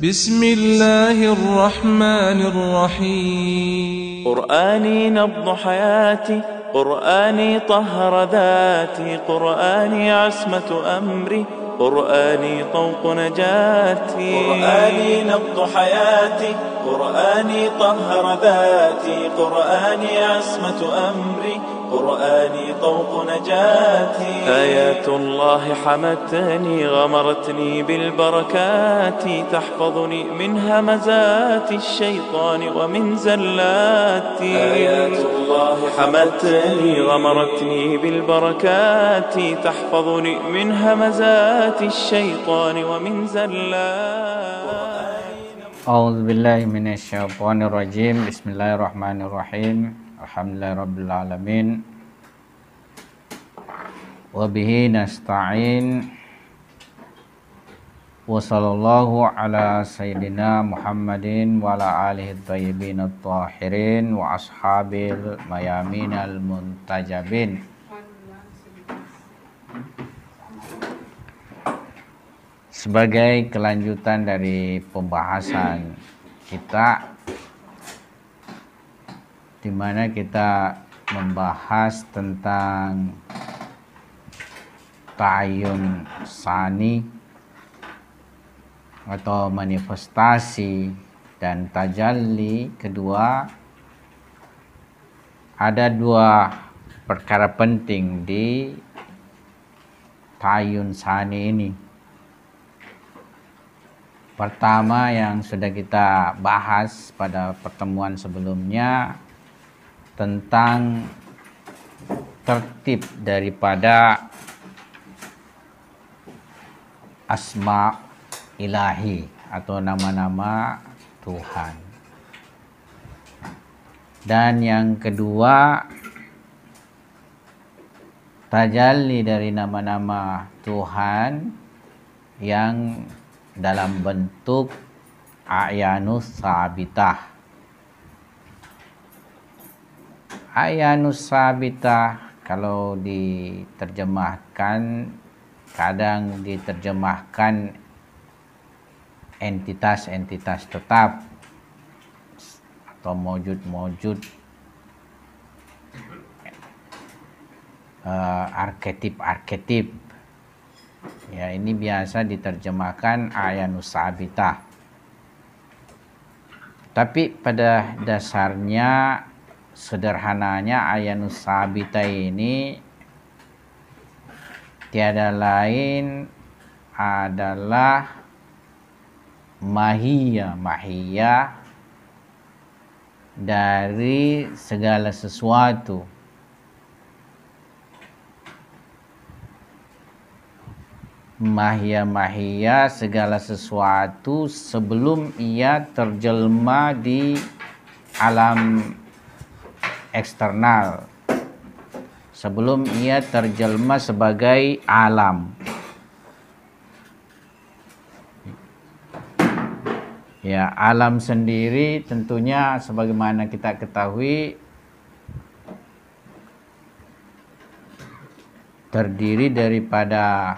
بسم الله الرحمن الرحيم. قرآني نبض حياتي، قرآني طهر ذاتي، قرآني عصمة أمري، قرآني طوق نجاتي. قرآني نبض حياتي، قرآني طهر ذاتي، قرآني عصمة أمري، قرآني طوق نجاتي. آيات الله حمتني، غمرتني بالبركات، تحفظني من همزات الشيطان ومن زلاتي. آيات الله حمتني، غمرتني بالبركات، تحفظني من همزات الشيطان ومن زلاتي. أعوذ بالله من الشيطان الرجيم. بسم الله الرحمن الرحيم. الحمد لله رب العالمين. Wabihi nasta'in. Wa sallallahu ala sayyidina Muhammadin wa ala alihi thayyibin at-tahirin wa ashabil mayamin al-muntajabin. Sebagai kelanjutan dari pembahasan kita, di mana kita membahas tentang ta'ayun sani atau manifestasi dan tajalli kedua, ada dua perkara penting di ta'ayun sani ini. Pertama yang sudah kita bahas pada pertemuan sebelumnya tentang tertib daripada asma ilahi atau nama-nama Tuhan. Dan yang kedua, tajalli dari nama-nama Tuhan yang dalam bentuk a'yanus sabitah. A'yanus sabitah kalau diterjemahkan, kadang diterjemahkan entitas-entitas tetap atau mawjud-mawjud, arketip-arketip. Ya, ini biasa diterjemahkan a'yanus sabitah. Tapi pada dasarnya, sederhananya a'yanus sabitah ini tiada lain adalah mahiyah dari segala sesuatu. Mahiyah segala sesuatu sebelum ia terjelma di alam eksternal, sebelum ia terjelma sebagai alam. Ya, alam sendiri tentunya sebagaimana kita ketahui terdiri daripada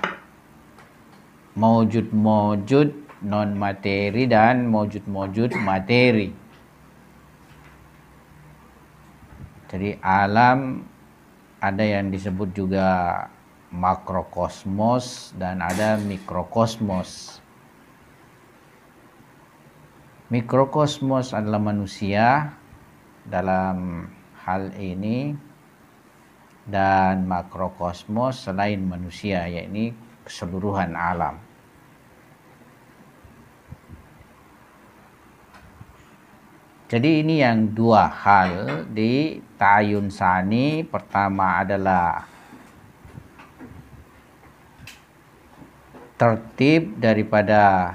mawjud-mawjud non materi dan mawjud-mawjud materi. Jadi alam ada yang disebut juga makrokosmos dan ada mikrokosmos. Mikrokosmos adalah manusia dalam hal ini, dan makrokosmos selain manusia, yakni keseluruhan alam. Jadi ini yang dua hal di ta'ayun sani. Pertama adalah tertib daripada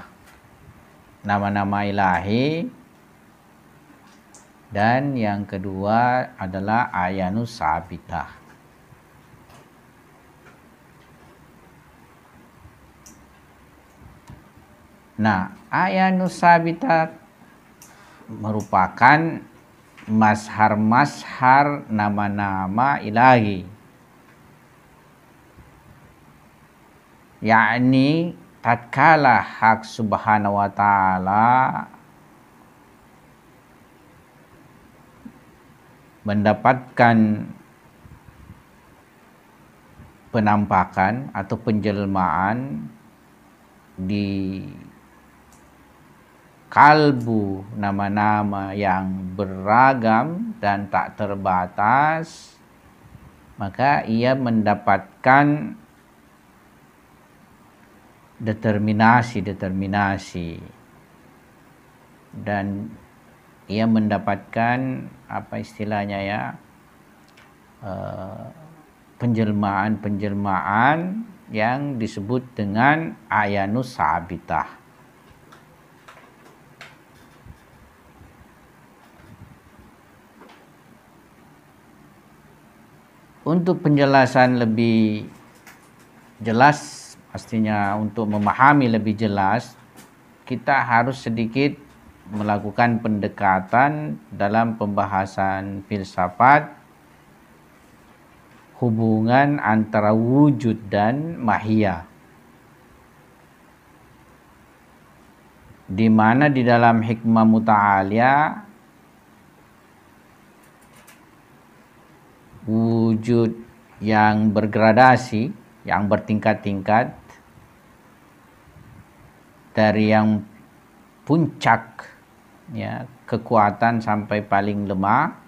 nama-nama ilahi, dan yang kedua adalah a'yanus sabitah. Nah, a'yanus sabitah merupakan mazhar-mazhar nama-nama ilahi, yakni tatkala hak subhanahu wa ta'ala mendapatkan penampakan atau penjelmaan di kalbu nama-nama yang beragam dan tak terbatas, maka ia mendapatkan determinasi dan ia mendapatkan apa istilahnya ya, penjelmaan-penjelmaan yang disebut dengan ayanus sabitah. Untuk penjelasan lebih jelas, pastinya untuk memahami lebih jelas, kita harus sedikit melakukan pendekatan dalam pembahasan filsafat hubungan antara wujud dan mahiyah, di mana di dalam hikmah muta'aliyah wujud yang bergradasi, yang bertingkat-tingkat, dari yang puncak ya kekuatan sampai paling lemah.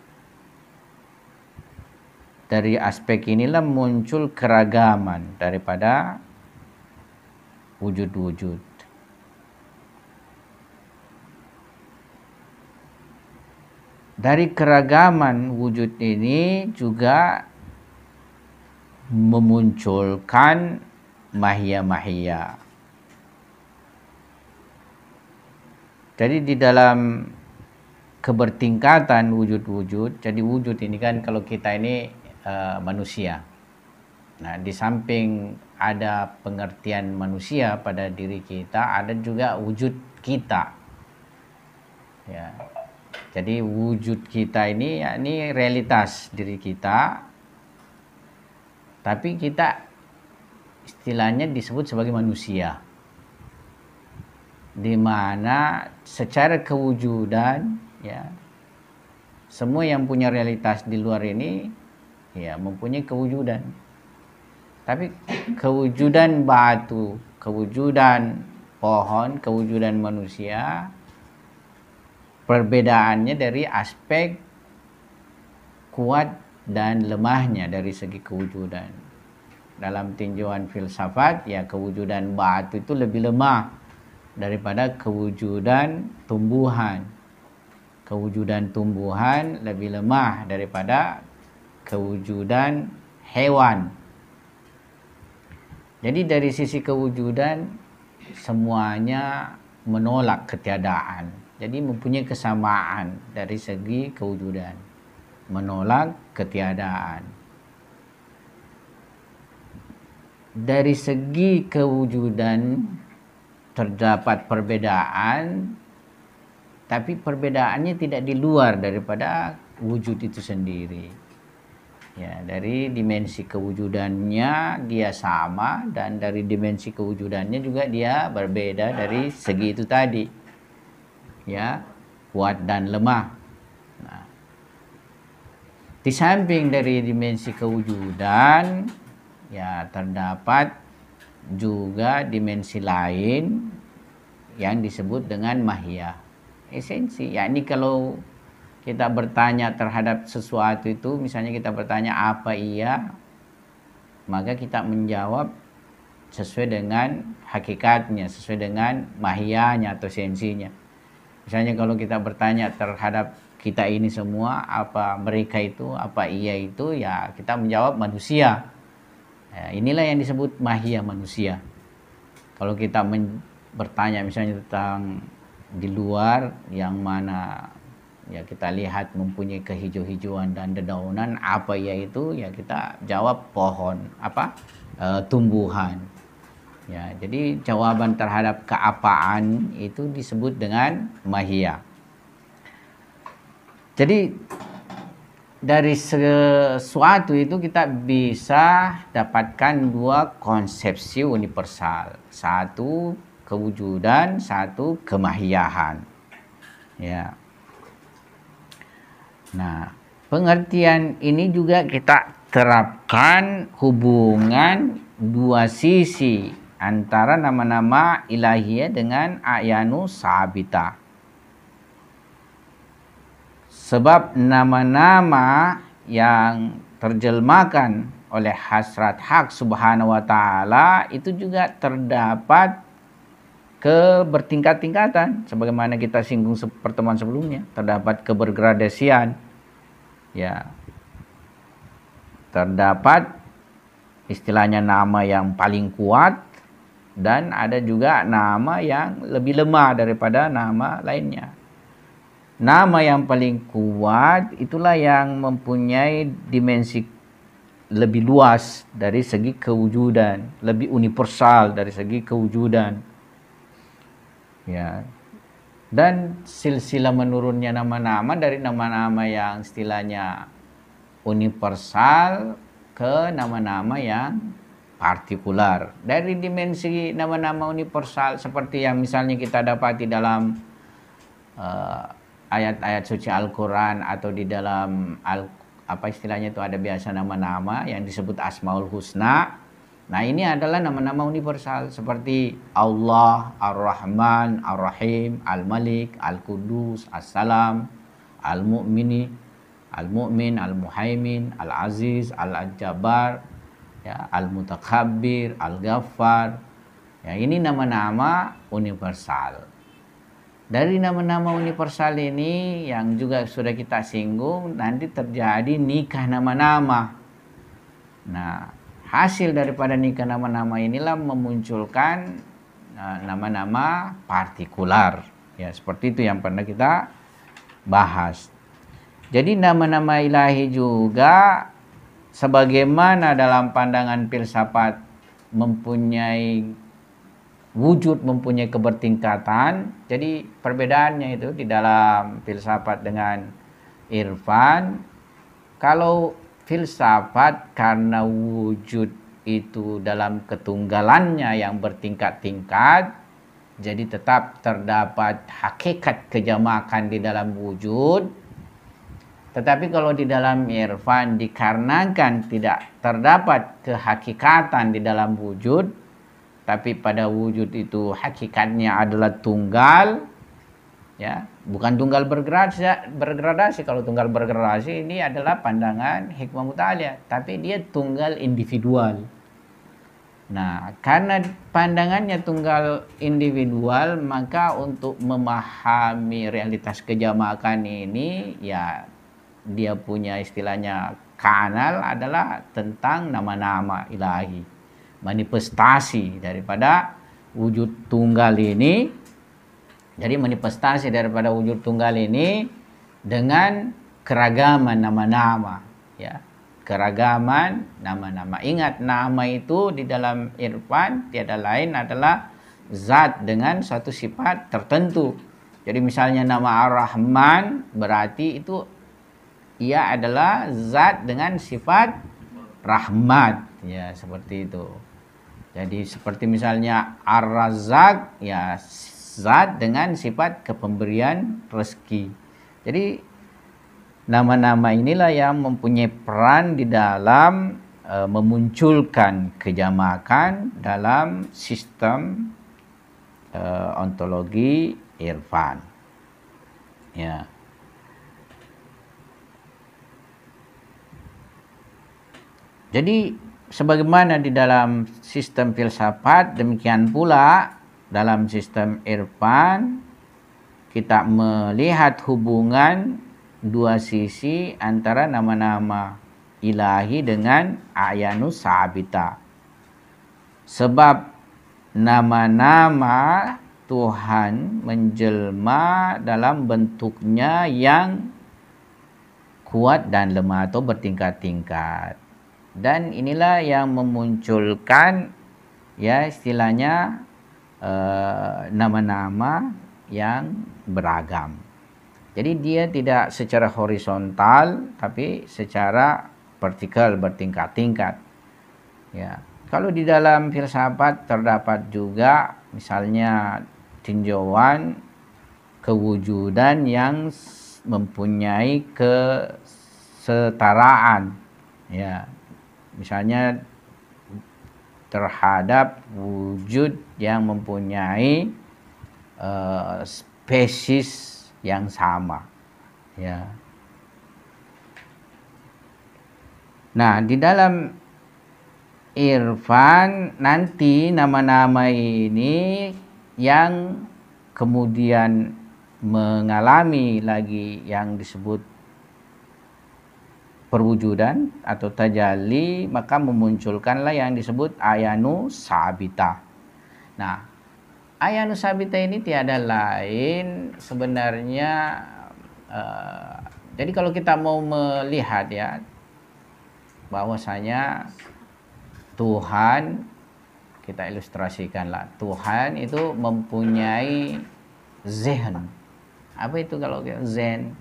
Dari aspek inilah muncul keragaman daripada wujud-wujud. Dari keragaman wujud ini juga memunculkan mahiyah-mahiyah. Jadi di dalam kebertingkatan wujud-wujud, jadi wujud ini kan kalau kita ini manusia. Nah, di samping ada pengertian manusia pada diri kita, ada juga wujud kita. Ya. Jadi wujud kita ini yakni realitas diri kita, tapi kita istilahnya disebut sebagai manusia, di mana secara kewujudan ya semua yang punya realitas di luar ini ya mempunyai kewujudan, tapi kewujudan batu, kewujudan pohon, kewujudan manusia, perbedaannya dari aspek kuat dan lemahnya dari segi kewujudan. Dalam tinjauan filsafat ya kewujudan batu itu lebih lemah daripada kewujudan tumbuhan. Kewujudan tumbuhan lebih lemah daripada kewujudan hewan. Jadi dari sisi kewujudan semuanya menolak ketiadaan. Jadi mempunyai kesamaan dari segi kewujudan, menolak ketiadaan. Dari segi kewujudan terdapat perbedaan, tapi perbedaannya tidak di luar daripada wujud itu sendiri. Ya, dari dimensi kewujudannya dia sama, dan dari dimensi kewujudannya juga dia berbeda dari segi itu tadi. Ya, kuat dan lemah. Nah, di samping dari dimensi kewujudan, ya terdapat juga dimensi lain yang disebut dengan mahiyah, esensi. Yakni kalau kita bertanya terhadap sesuatu itu, misalnya kita bertanya apa iya, maka kita menjawab sesuai dengan hakikatnya, sesuai dengan mahiyahnya atau esensinya. Misalnya kalau kita bertanya terhadap kita ini semua, apa mereka itu, apa ia itu, ya kita menjawab manusia. Ya, inilah yang disebut mahiyah manusia. Kalau kita bertanya misalnya tentang di luar yang mana ya kita lihat mempunyai kehijau-hijauan dan dedaunan, apa ia itu, ya kita jawab pohon, apa tumbuhan. Ya, jadi jawaban terhadap keapaan itu disebut dengan mahiyah. Jadi dari sesuatu itu kita bisa dapatkan dua konsepsi universal. Satu kewujudan, satu kemahiyahan. Ya. Nah, pengertian ini juga kita terapkan hubungan dua sisi antara nama-nama ilahiyah dengan a'yanu sabita. Sebab nama-nama yang terjemahkan oleh hasrat hak subhanahu wa ta'ala itu juga terdapat bertingkat-tingkatan. Sebagaimana kita singgung pertemuan sebelumnya. Terdapat kebergradasian. Ya. Terdapat istilahnya nama yang paling kuat. Dan ada juga nama yang lebih lemah daripada nama lainnya. Nama yang paling kuat itulah yang mempunyai dimensi lebih luas dari segi kewujudan, lebih universal dari segi kewujudan. Ya. Dan silsilah menurunnya nama-nama dari nama-nama yang istilahnya universal ke nama-nama yang partikular. Dari dimensi nama-nama universal seperti yang misalnya kita dapati dalam ayat-ayat suci Al-Quran atau di dalam apa istilahnya itu ada biasa nama-nama yang disebut Asmaul Husna. Nah, ini adalah nama-nama universal seperti Allah, Ar-Rahman, Ar-Rahim, Al-Malik, Al-Qudus, As-Salam, Al-Mu'mini, Al-Mu'min, Al-Muhaimin, Al-Aziz, Al-Jabbar, ya, Al-Mutakabbir, Al-Ghaffar. Ya, ini nama-nama universal. Dari nama-nama universal ini yang juga sudah kita singgung, nanti terjadi nikah nama-nama. Nah, hasil daripada nikah nama-nama inilah memunculkan nama-nama partikular. Ya, seperti itu yang pernah kita bahas. Jadi nama-nama ilahi juga sebagaimana dalam pandangan filsafat mempunyai wujud, mempunyai kebertingkatan. Jadi perbedaannya itu di dalam filsafat dengan irfan. Kalau filsafat karena wujud itu dalam ketunggalannya yang bertingkat-tingkat, jadi tetap terdapat hakikat kejamakan di dalam wujud. Tetapi kalau di dalam irfan dikarenakan tidak terdapat kehakikatan di dalam wujud, tapi pada wujud itu hakikatnya adalah tunggal, ya, bukan tunggal bergradasi. Kalau tunggal bergradasi ini adalah pandangan hikmah mutaliyah, tapi dia tunggal individual. Nah, karena pandangannya tunggal individual, maka untuk memahami realitas kejamakan ini, ya, dia punya istilahnya kanal adalah tentang nama-nama ilahi. Manifestasi daripada wujud tunggal ini. Jadi manifestasi daripada wujud tunggal ini dengan keragaman nama-nama, ya. Keragaman nama-nama. Ingat, nama itu di dalam irfan tiada lain adalah zat dengan suatu sifat tertentu. Jadi misalnya nama Ar-Rahman berarti itu ia adalah zat dengan sifat rahmat, ya, seperti itu. Jadi seperti misalnya Ar-Razzaq, ya, zat dengan sifat kepemberian rezeki. Jadi nama-nama inilah yang mempunyai peran di dalam memunculkan kejamakan dalam sistem ontologi irfan. Ya. Jadi sebagaimana di dalam sistem filsafat, demikian pula dalam sistem irfan kita melihat hubungan dua sisi antara nama-nama ilahi dengan a'yanus sabita. Sebab nama-nama Tuhan menjelma dalam bentuknya yang kuat dan lemah atau bertingkat-tingkat. Dan inilah yang memunculkan, ya, istilahnya nama-nama yang beragam. Jadi dia tidak secara horizontal tapi secara vertikal, bertingkat-tingkat. Ya. Kalau di dalam filsafat terdapat juga misalnya tinjauan kewujudan yang mempunyai kesetaraan, ya, misalnya terhadap wujud yang mempunyai spesies yang sama, ya. Nah, di dalam irfan nanti nama-nama ini yang kemudian mengalami lagi yang disebut perwujudan atau tajalli, maka memunculkanlah yang disebut ayanu sabita. Nah, ayanu sabita ini tiada lain sebenarnya, jadi kalau kita mau melihat ya bahwasanya Tuhan, kita ilustrasikanlah, Tuhan itu mempunyai zehn. Apa itu kalau zen?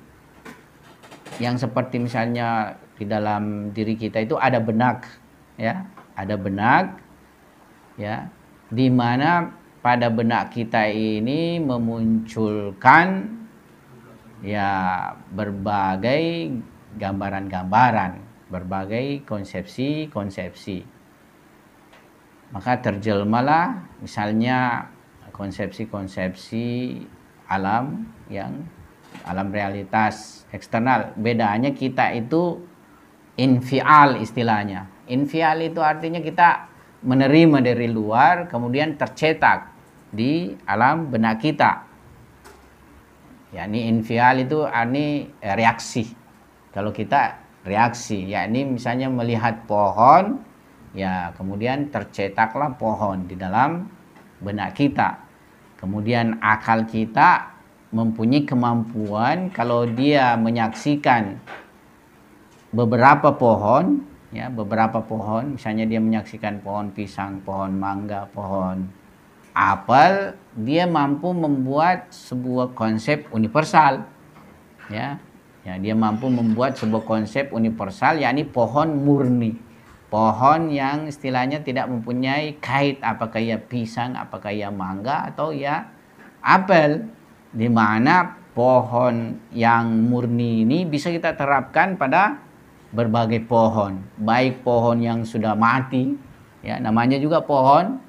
Yang seperti misalnya di dalam diri kita itu ada benak, ya, ada benak, ya, di mana pada benak kita ini memunculkan ya berbagai gambaran-gambaran, berbagai konsepsi-konsepsi. Maka terjelmalah misalnya konsepsi-konsepsi alam yang alam realitas eksternal. Bedanya kita itu infial istilahnya. Infial itu artinya kita menerima dari luar kemudian tercetak di alam benak kita. Yakni infial itu arti reaksi. Kalau kita reaksi, yakni misalnya melihat pohon, ya kemudian tercetaklah pohon di dalam benak kita. Kemudian akal kita mempunyai kemampuan kalau dia menyaksikan beberapa pohon, ya, beberapa pohon, misalnya dia menyaksikan pohon pisang, pohon mangga, pohon apel, dia mampu membuat sebuah konsep universal, ya. Ya, dia mampu membuat sebuah konsep universal, yakni pohon murni, pohon yang istilahnya tidak mempunyai kait apakah ia pisang, apakah ia mangga atau ya apel, di mana pohon yang murni ini bisa kita terapkan pada berbagai pohon, baik pohon yang sudah mati, ya namanya juga pohon,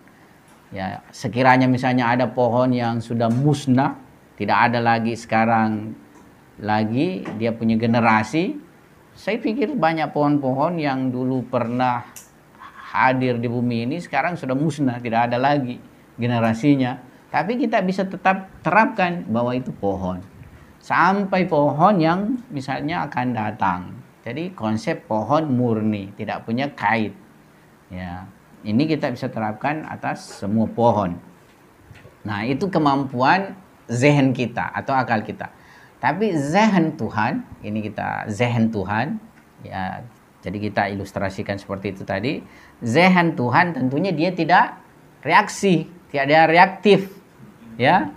ya sekiranya misalnya ada pohon yang sudah musnah, tidak ada lagi sekarang lagi dia punya generasi. Saya pikir banyak pohon-pohon yang dulu pernah hadir di bumi ini sekarang sudah musnah, tidak ada lagi generasinya. Tapi kita bisa tetap terapkan bahwa itu pohon. Sampai pohon yang misalnya akan datang. Jadi konsep pohon murni, tidak punya kait. Ya, ini kita bisa terapkan atas semua pohon. Nah, itu kemampuan zehen kita atau akal kita. Tapi zehen Tuhan, ini kita zehen Tuhan, ya. Jadi kita ilustrasikan seperti itu tadi. Zehen Tuhan tentunya dia tidak reaksi, tidak reaktif, ya.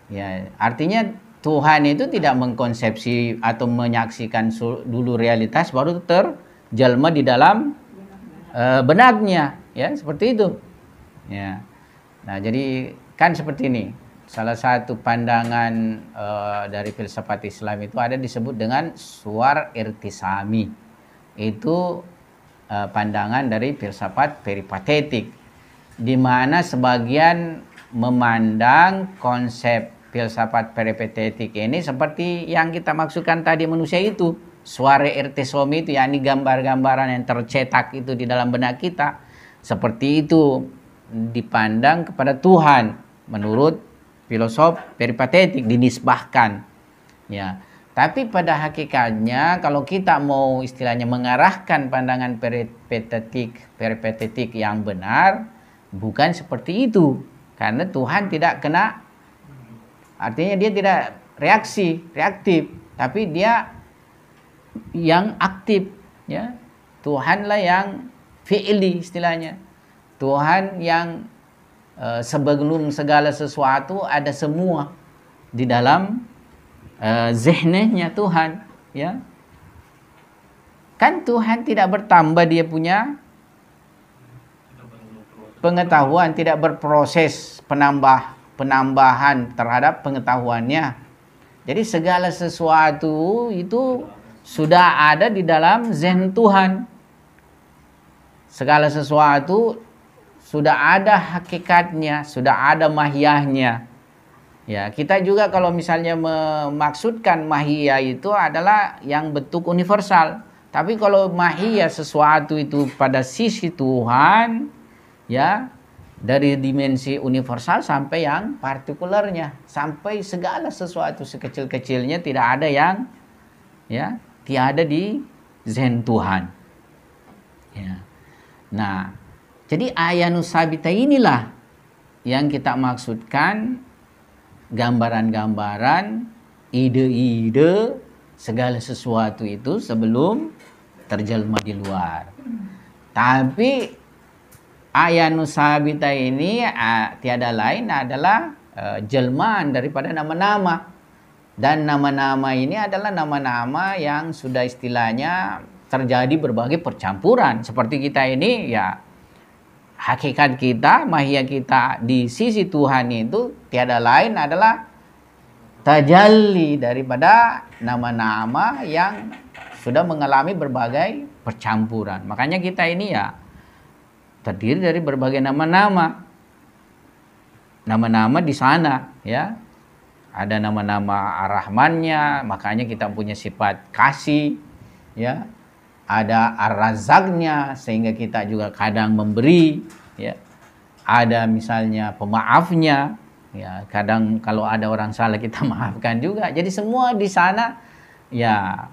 Ya, artinya Tuhan itu tidak mengkonsepsi atau menyaksikan dulu realitas baru terjelma di dalam benaknya, ya, seperti itu. Ya. Nah, jadi kan seperti ini. Salah satu pandangan dari filsafat Islam itu ada disebut dengan suar irtisami. Itu pandangan dari filsafat peripatetik, di mana sebagian memandang konsep filsafat peripatetik ini seperti yang kita maksudkan tadi manusia itu, suara irtisomi itu, yakni gambar-gambaran yang tercetak itu di dalam benak kita. Seperti itu dipandang kepada Tuhan menurut filosof peripatetik, dinisbahkan, ya. Tapi pada hakikatnya kalau kita mau istilahnya mengarahkan pandangan peripatetik yang benar, bukan seperti itu. Karena Tuhan tidak kena, artinya dia tidak reaktif, tapi dia yang aktif, ya. Tuhanlah yang fi'li istilahnya. Tuhan yang sebelum segala sesuatu ada semua di dalam zihnnya Tuhan, ya. Kan Tuhan tidak bertambah dia punya pengetahuan, tidak berproses penambahan terhadap pengetahuannya. Jadi segala sesuatu itu sudah ada di dalam zihn Tuhan. Segala sesuatu sudah ada hakikatnya, sudah ada mahiyahnya. Ya, kita juga kalau misalnya memaksudkan mahiyah itu adalah yang bentuk universal. Tapi kalau mahiyah sesuatu itu pada sisi Tuhan, ya, dari dimensi universal sampai yang partikulernya, sampai segala sesuatu sekecil-kecilnya tidak ada yang, ya, tiada di zihn Tuhan. Ya. Nah, jadi ayanus sabita inilah yang kita maksudkan, gambaran-gambaran, ide-ide, segala sesuatu itu sebelum terjelma di luar. Tapi ayanus sabita ini tiada lain adalah jelmaan daripada nama-nama. Dan nama-nama ini adalah nama-nama yang sudah istilahnya terjadi berbagai percampuran. Seperti kita ini, ya, hakikat kita, mahiyah kita di sisi Tuhan itu tiada lain adalah tajalli daripada nama-nama yang sudah mengalami berbagai percampuran. Makanya kita ini, ya, terdiri dari berbagai nama-nama. Nama-nama di sana, ya. Ada nama-nama Ar-Rahmannya, makanya kita punya sifat kasih, ya. Ada Ar-Razaknya, sehingga kita juga kadang memberi, ya. Ada misalnya pemaafnya, ya. Kadang kalau ada orang salah kita maafkan juga. Jadi semua di sana, ya,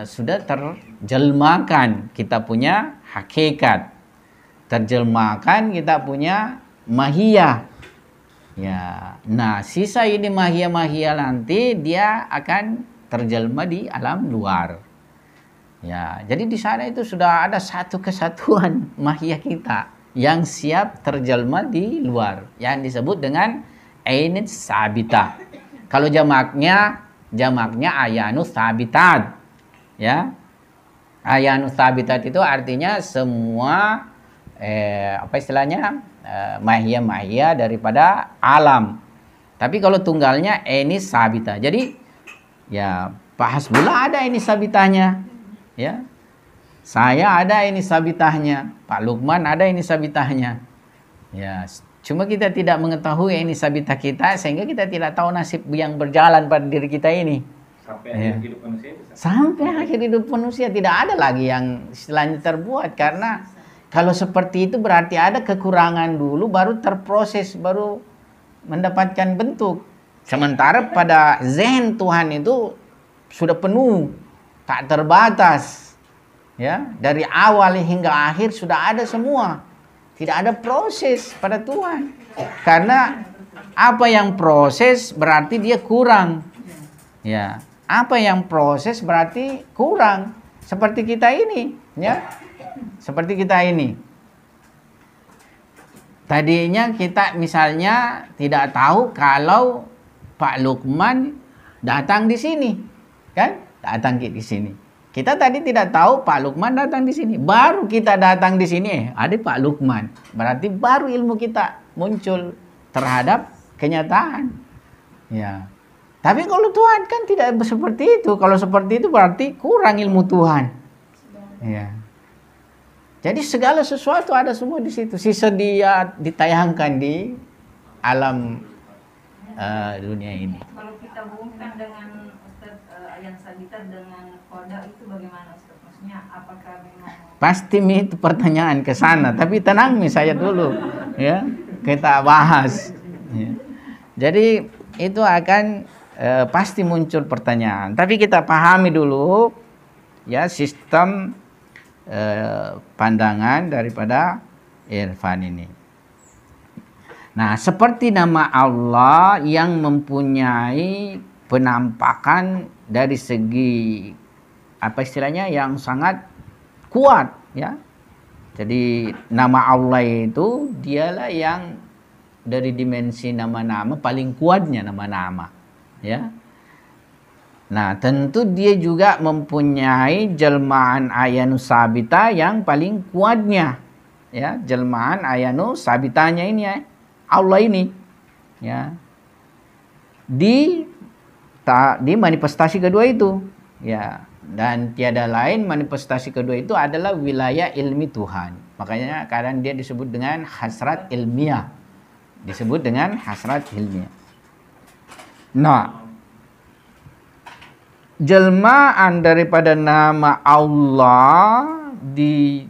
sudah terjelmakan kita punya hakikat, terjelmakan kita punya mahiyah, ya. Nah, sisa ini mahiyah-mahiyah nanti dia akan terjelma di alam luar. Ya, jadi di sana itu sudah ada satu kesatuan mahiyah kita yang siap terjelma di luar, yang disebut dengan ainit sabita. Kalau jamaknya ayanus sabitat, ya. Ayanus sabitat itu artinya semua apa istilahnya, mahiyah-mahiyah daripada alam. Tapi kalau tunggalnya ainit sabita. Jadi, ya, Pak Hasbullah ada ainit sabitanya. Ya, saya ada ini sabitahnya, Pak Lukman ada ini sabitahnya. Ya, cuma kita tidak mengetahui ini sabitah kita, sehingga kita tidak tahu nasib yang berjalan pada diri kita ini. Sampai akhir hidup manusia itu. Sampai akhir hidup manusia tidak ada lagi yang istilahnya terbuat, karena kalau seperti itu berarti ada kekurangan dulu, baru terproses, baru mendapatkan bentuk. Sementara pada zihn Tuhan itu sudah penuh, tak terbatas, ya, dari awal hingga akhir sudah ada semua, tidak ada proses pada Tuhan. Karena apa yang proses berarti dia kurang, ya. Apa yang proses berarti kurang. Seperti kita ini, ya, seperti kita ini. Tadinya kita misalnya tidak tahu kalau Pak Lukman datang di sini, kan? Datang di sini. Kita tadi tidak tahu Pak Lukman datang di sini. Baru kita datang di sini, ada Pak Lukman. Berarti baru ilmu kita muncul terhadap kenyataan. Ya. Tapi kalau Tuhan kan tidak seperti itu. Kalau seperti itu berarti kurang ilmu Tuhan. Ya. Jadi segala sesuatu ada semua di situ. Sisa dia ditayangkan di alam dunia ini. Kalau kita hubungkan dengan yang sabita dengan koda itu bagaimana, Ustaz? Maksudnya apakah memang pasti itu pertanyaan ke sana, tapi tenang saya dulu, ya, kita bahas, ya. Jadi itu akan pasti muncul pertanyaan, tapi kita pahami dulu, ya, sistem pandangan daripada irfan ini. Nah, seperti nama Allah yang mempunyai penampakan dari segi apa istilahnya yang sangat kuat, ya. Jadi nama Allah itu dialah yang dari dimensi nama-nama paling kuatnya nama-nama, ya. Nah, tentu dia juga mempunyai jelmaan ayanu sabita yang paling kuatnya. Ya, jelmaan ayanu sabitanya ini ya, Allah ini. Ya. Di manifestasi kedua itu. Ya, dan tiada lain manifestasi kedua itu adalah wilayah ilmi Tuhan. Makanya kadang dia disebut dengan hasrat ilmiah. Disebut dengan hasrat ilmiah. Nah, jelmaan daripada nama Allah di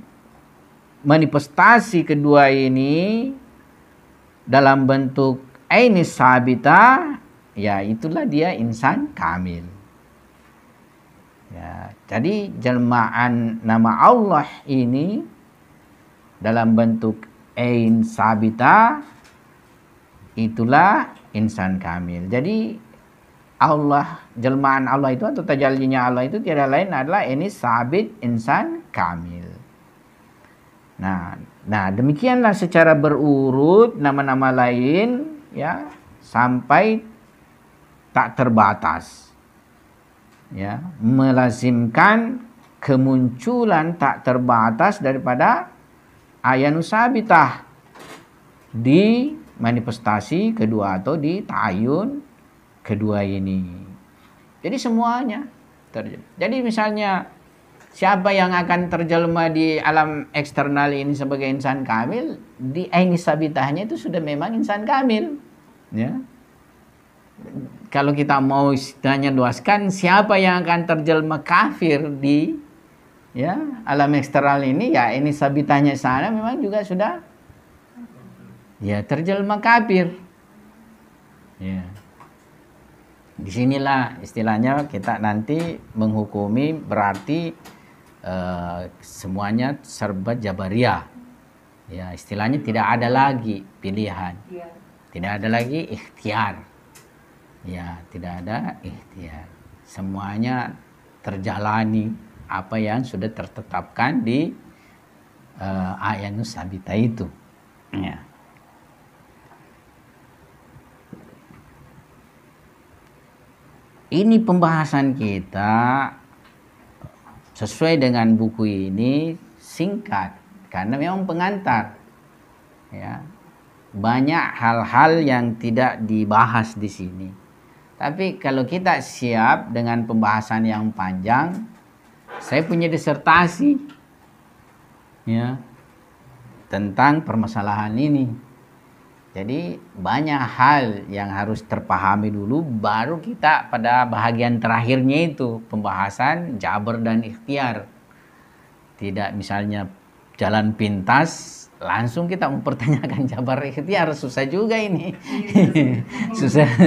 manifestasi kedua ini dalam bentuk aini sabita, ya itulah dia insan kamil. Ya, jadi jelmaan nama Allah ini dalam bentuk ain sabita, itulah insan kamil. Jadi Allah, jelmaan Allah itu atau tajallinya Allah itu tiada lain adalah ini sabit insan kamil. Nah, demikianlah secara berurut nama-nama lain ya sampai tak terbatas. Ya, melazimkan kemunculan tak terbatas daripada ayanu sabitah di manifestasi kedua atau di ta'ayun kedua ini. Jadi semuanya terjadi. Jadi misalnya siapa yang akan terjelma di alam eksternal ini sebagai insan kamil, di aini sabitahnya itu sudah memang insan kamil. Ya. Kalau kita mau istilahnya luaskan, siapa yang akan terjelma kafir di ya alam eksternal ini, ya ini sabitahnya sana memang juga sudah ya terjelma kafir. Ya. Disinilah istilahnya kita nanti menghukumi berarti semuanya serba jabariyah. Ya, istilahnya tidak ada lagi pilihan. Tidak ada lagi ikhtiar. Ya, tidak ada ikhtiar. Semuanya terjalani apa yang sudah tertetapkan di ayanus sabita itu. Ya. Ini pembahasan kita sesuai dengan buku ini singkat karena memang pengantar. Ya. Banyak hal-hal yang tidak dibahas di sini. Tapi kalau kita siap dengan pembahasan yang panjang, saya punya disertasi ya tentang permasalahan ini. Jadi banyak hal yang harus terpahami dulu, baru kita pada bahagian terakhirnya itu pembahasan jabar dan ikhtiar. Tidak misalnya jalan pintas langsung kita mempertanyakan jabar ikhtiar, susah juga ini.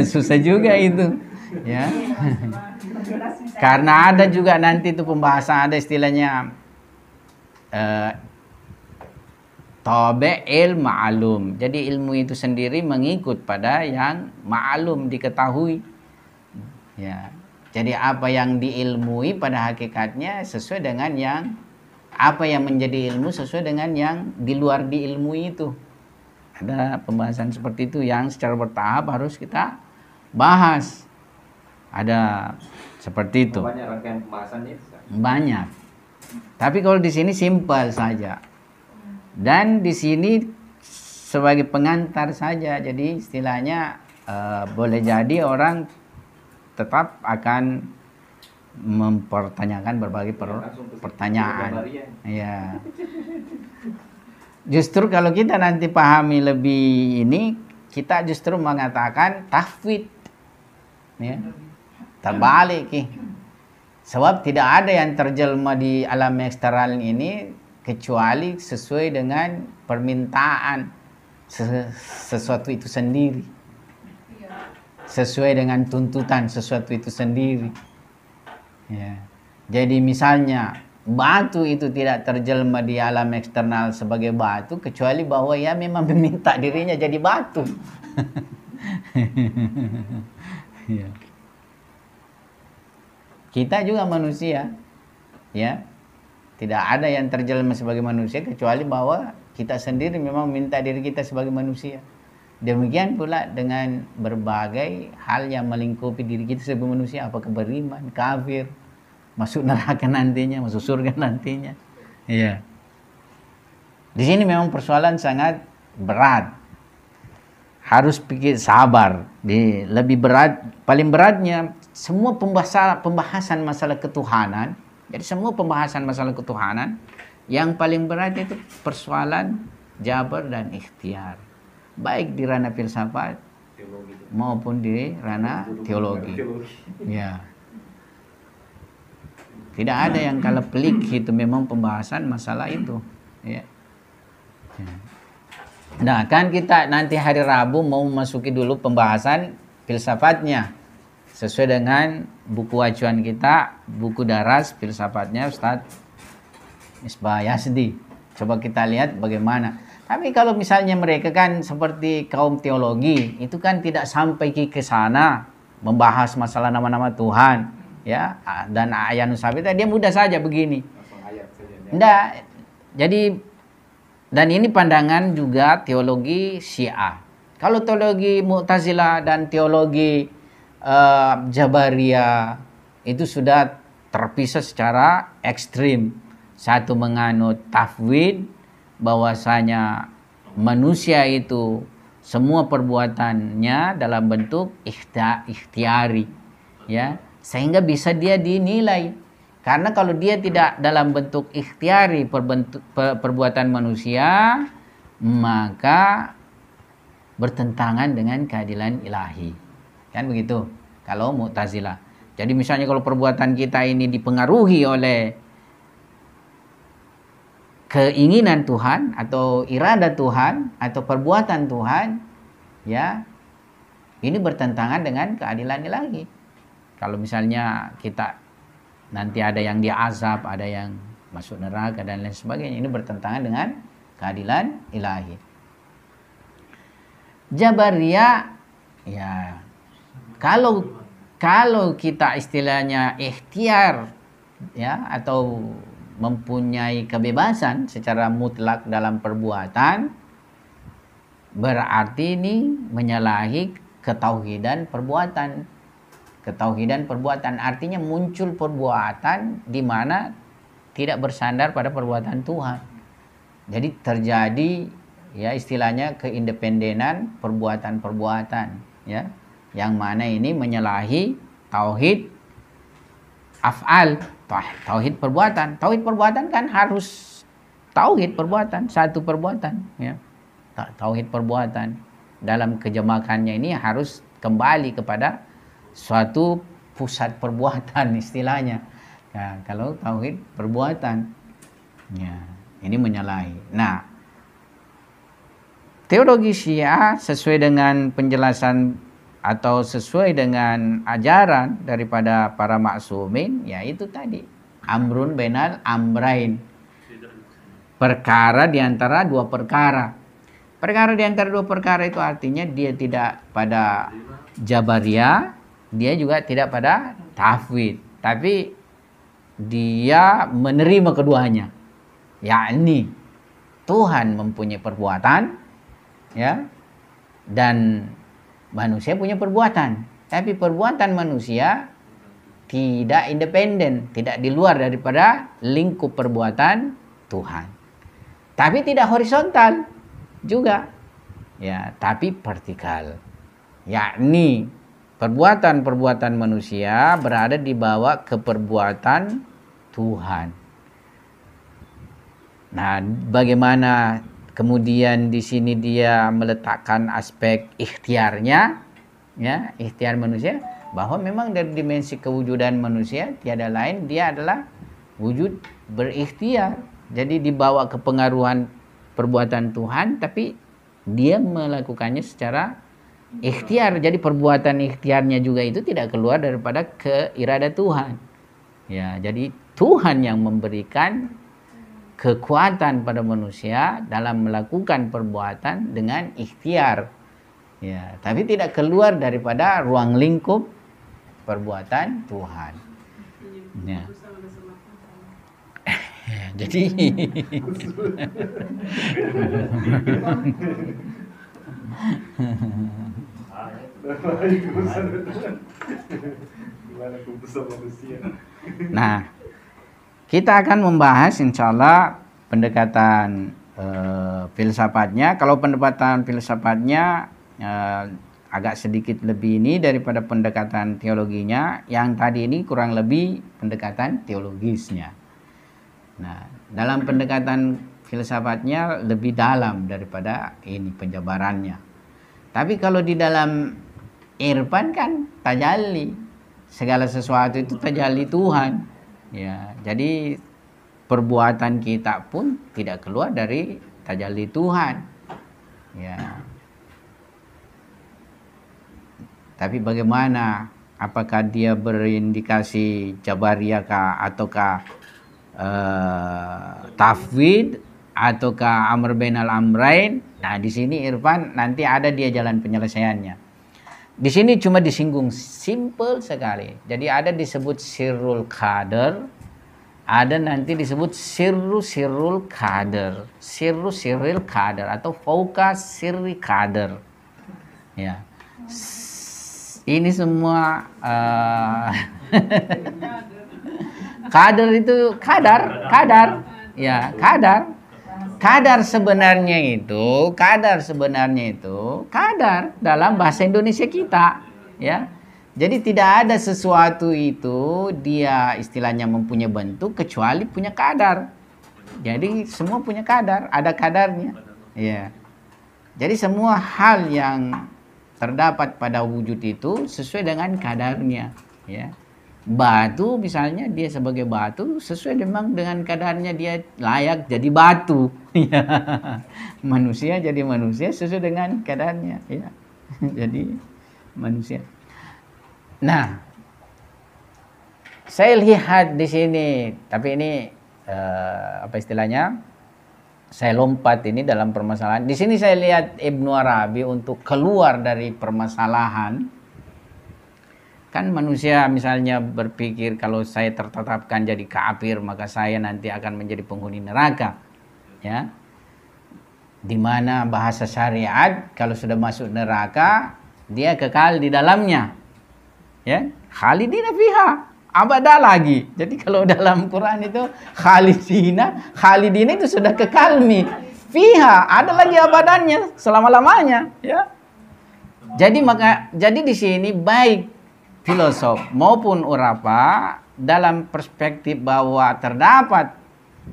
susah juga itu ya. Karena ada juga nanti itu pembahasan, ada istilahnya tabi'il ma'lum. Jadi ilmu itu sendiri mengikut pada yang ma'lum, diketahui. Ya. Jadi apa yang diilmui pada hakikatnya sesuai dengan yang apa yang menjadi ilmu sesuai dengan yang di luar diilmui itu. Ada pembahasan seperti itu yang secara bertahap harus kita bahas. Ada seperti itu. Banyak rangkaian pembahasannya. Banyak. Tapi kalau di sini simpel saja. Dan di sini sebagai pengantar saja. Jadi istilahnya boleh jadi orang tetap akan mempertanyakan berbagai pertanyaan. Ya. Justru kalau kita nanti pahami lebih ini, kita justru mengatakan tahfidz. Ya. Terbalik. Sebab tidak ada yang terjelma di alam eksternal ini kecuali sesuai dengan permintaan sesuatu itu sendiri. Sesuai dengan tuntutan sesuatu itu sendiri. Ya. Jadi misalnya batu itu tidak terjelma di alam eksternal sebagai batu kecuali bahwa ya memang meminta dirinya jadi batu. Ya. Kita juga manusia, ya. Tidak ada yang terjelma sebagai manusia kecuali bahwa kita sendiri memang minta diri kita sebagai manusia. Demikian pula dengan berbagai hal yang melingkupi diri kita sebagai manusia, apakah beriman, kafir, masuk neraka nantinya, masuk surga nantinya. Iya. Di sini memang persoalan sangat berat. Harus pikir sabar. Lebih berat, paling beratnya semua pembahasan masalah ketuhanan. Jadi semua pembahasan masalah ketuhanan yang paling berat itu persoalan jabar dan ikhtiar. Baik di ranah filsafat maupun di ranah teologi. Ya. Tidak ada yang kalah pelik, itu memang pembahasan masalah itu. Ya. Nah, kan kita nanti hari Rabu mau masuki dulu pembahasan filsafatnya. Sesuai dengan buku acuan kita, buku daras filsafatnya Ustadz Misbah Yazdi. Coba kita lihat bagaimana. Tapi kalau misalnya mereka kan seperti kaum teologi, itu kan tidak sampai ke sana membahas masalah nama-nama Tuhan, ya, dan ayat nusabita, dia mudah saja begini. Enggak. Jadi, dan ini pandangan juga teologi Syiah. Kalau teologi Mu'tazilah dan teologi Jabariyah itu sudah terpisah secara ekstrim. Satu menganut tafwid, bahwasanya manusia itu semua perbuatannya dalam bentuk ikhtiari, ya, sehingga bisa dia dinilai. Karena kalau dia tidak dalam bentuk ikhtiari perbuatan manusia, maka bertentangan dengan keadilan ilahi, kan begitu kalau Mu'tazilah. Jadi misalnya kalau perbuatan kita ini dipengaruhi oleh keinginan Tuhan atau irada Tuhan atau perbuatan Tuhan, ya, ini bertentangan dengan keadilan ilahi. Kalau misalnya kita nanti ada yang diazab, ada yang masuk neraka dan lain sebagainya, ini bertentangan dengan keadilan ilahi. Jabariyah, ya, kalau kita istilahnya ikhtiar, ya, atau mempunyai kebebasan secara mutlak dalam perbuatan, berarti ini menyalahi ketauhidan perbuatan. Ketauhidan perbuatan artinya muncul perbuatan di mana tidak bersandar pada perbuatan Tuhan. Jadi terjadi, ya, istilahnya keindependenan perbuatan-perbuatan, ya, yang mana ini menyalahi tauhid af'al, tauhid perbuatan. Tauhid perbuatan kan harus tauhid perbuatan, satu perbuatan, ya. Tauhid perbuatan dalam kejemakannya ini harus kembali kepada suatu pusat perbuatan istilahnya. Nah, kalau tauhid perbuatan, ya, ini menyalahi. Nah, teologi Syiah sesuai dengan penjelasan atau sesuai dengan ajaran daripada para maksumin, yaitu tadi amrun bainal amrain, perkara di antara dua perkara. Perkara di antara dua perkara itu artinya dia tidak pada Jabariyah, dia juga tidak pada tafwid, tapi dia menerima keduanya, yakni Tuhan mempunyai perbuatan, ya, dan manusia punya perbuatan, tapi perbuatan manusia tidak independen, tidak di luar daripada lingkup perbuatan Tuhan. Tapi tidak horizontal juga, ya, tapi vertikal, yakni perbuatan-perbuatan manusia berada di bawah keperbuatan Tuhan. Nah, bagaimana kemudian di sini dia meletakkan aspek ikhtiarnya, ya, ikhtiar manusia, bahwa memang dari dimensi kewujudan manusia tiada lain, dia adalah wujud berikhtiar. Jadi dibawa ke pengaruhan perbuatan Tuhan, tapi dia melakukannya secara ikhtiar. Jadi perbuatan ikhtiarnya juga itu tidak keluar daripada keirada Tuhan. Ya, jadi Tuhan yang memberikan kekuatan pada manusia dalam melakukan perbuatan dengan ikhtiar, ya, tapi tidak keluar daripada ruang lingkup perbuatan Tuhan. Ya. Jadi Nah, kita akan membahas insya Allah pendekatan filsafatnya. Kalau pendekatan filsafatnya agak sedikit lebih ini daripada pendekatan teologinya. Yang tadi ini kurang lebih pendekatan teologisnya. Nah, dalam pendekatan filsafatnya lebih dalam daripada ini penjabarannya. Tapi kalau di dalam irfan kan tajalli. Segala sesuatu itu tajalli Tuhan. Ya, jadi perbuatan kita pun tidak keluar dari tajalli Tuhan. Ya. Tapi bagaimana? Apakah dia berindikasi Jabariyah kah ataukah tafwid ataukah amr bainal amrain? Nah, di sini irfan nanti ada dia jalan penyelesaiannya. Di sini cuma disinggung simple sekali. Jadi ada disebut sirrul qadar, ada nanti disebut sirrul qadar, sirrul qadar atau fauqa sirri qadar. Ya. Ini semua qadar itu kadar. Ya, kadar. Kadar sebenarnya itu kadar dalam bahasa Indonesia kita, ya. Jadi tidak ada sesuatu itu dia istilahnya mempunyai bentuk kecuali punya kadar. Jadi semua punya kadar, ada kadarnya. Ya. Jadi semua hal yang terdapat pada wujud itu sesuai dengan kadarnya, ya. Batu misalnya dia sebagai batu sesuai memang dengan kadarnya dia layak jadi batu. Manusia jadi manusia sesuai dengan kadarnya, ya. Jadi manusia. Nah, saya lihat di sini, tapi ini apa istilahnya? Saya lompat ini dalam permasalahan. Di sini saya lihat Ibnu Arabi untuk keluar dari permasalahan. Kan manusia misalnya berpikir kalau saya tertetapkan jadi kafir maka saya nanti akan menjadi penghuni neraka, ya. Dimana bahasa syariat kalau sudah masuk neraka dia kekal di dalamnya, ya. Khalidina fiha abada lagi. Jadi kalau dalam Quran itu khalidina itu sudah kekal nih. Fiha ada lagi abadannya selama-lamanya, ya. Jadi di sini baik filosof maupun urapa dalam perspektif bahwa terdapat,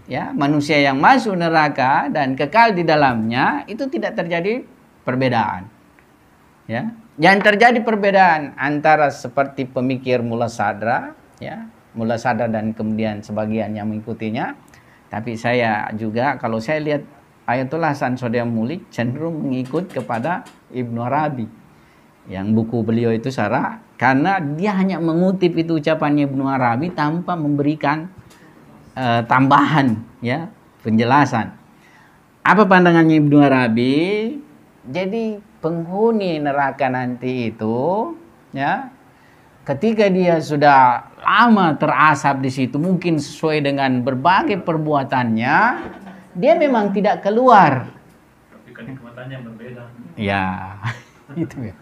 ya, manusia yang masuk neraka dan kekal di dalamnya itu tidak terjadi perbedaan, ya. Yang terjadi perbedaan antara seperti pemikir mula sadra, ya, mula sadra dan kemudian sebagian yang mengikutinya. Tapi saya juga kalau saya lihat Ayatullah Hasan Sodamuli cenderung mengikut kepada Ibnu Arabi yang buku beliau itu syarah. Karena dia hanya mengutip itu ucapannya Ibnu Arabi tanpa memberikan tambahan, ya, penjelasan. Apa pandangannya Ibnu Arabi? Jadi penghuni neraka nanti itu, ya, ketika dia sudah lama terasap di situ, mungkin sesuai dengan berbagai perbuatannya, dia memang tidak keluar. Tapi kenikmatannya berbeda. Ya, itu ya.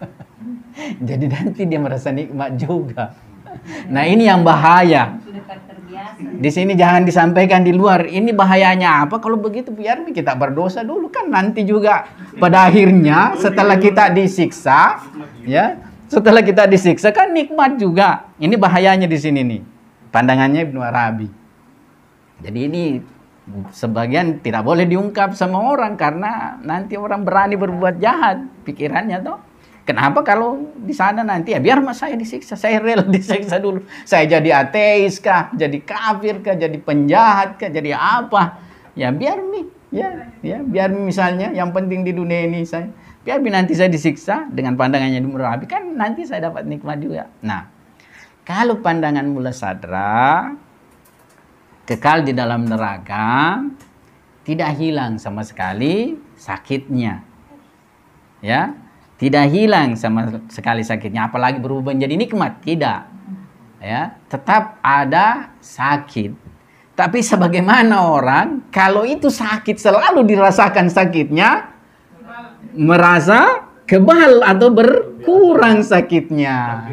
Jadi nanti dia merasa nikmat juga. Nah, ini yang bahaya. Di sini jangan disampaikan di luar. Ini bahayanya apa? Kalau begitu biar kita berdosa dulu kan nanti juga pada akhirnya setelah kita disiksa, ya, setelah kita disiksa kan nikmat juga. Ini bahayanya di sini nih. Pandangannya Ibnu Arabi. Jadi ini sebagian tidak boleh diungkap sama orang karena nanti orang berani berbuat jahat pikirannya toh. Kenapa kalau di sana nanti ya biar saya disiksa, saya rela disiksa dulu. Saya jadi ateis kah, jadi kafir kah, jadi penjahat kah, jadi apa? Ya biar nih, ya biar misalnya yang penting di dunia ini saya biar nanti saya disiksa dengan pandangannya Ibnu Arabi kan nanti saya dapat nikmat juga. Nah, kalau pandangan mula sadra kekal di dalam neraka tidak hilang sama sekali sakitnya, ya. Tidak hilang sama sekali sakitnya, apalagi berubah menjadi nikmat, tidak. Ya, tetap ada sakit. Tapi sebagaimana orang kalau itu sakit selalu dirasakan sakitnya, merasa kebal atau berkurang sakitnya.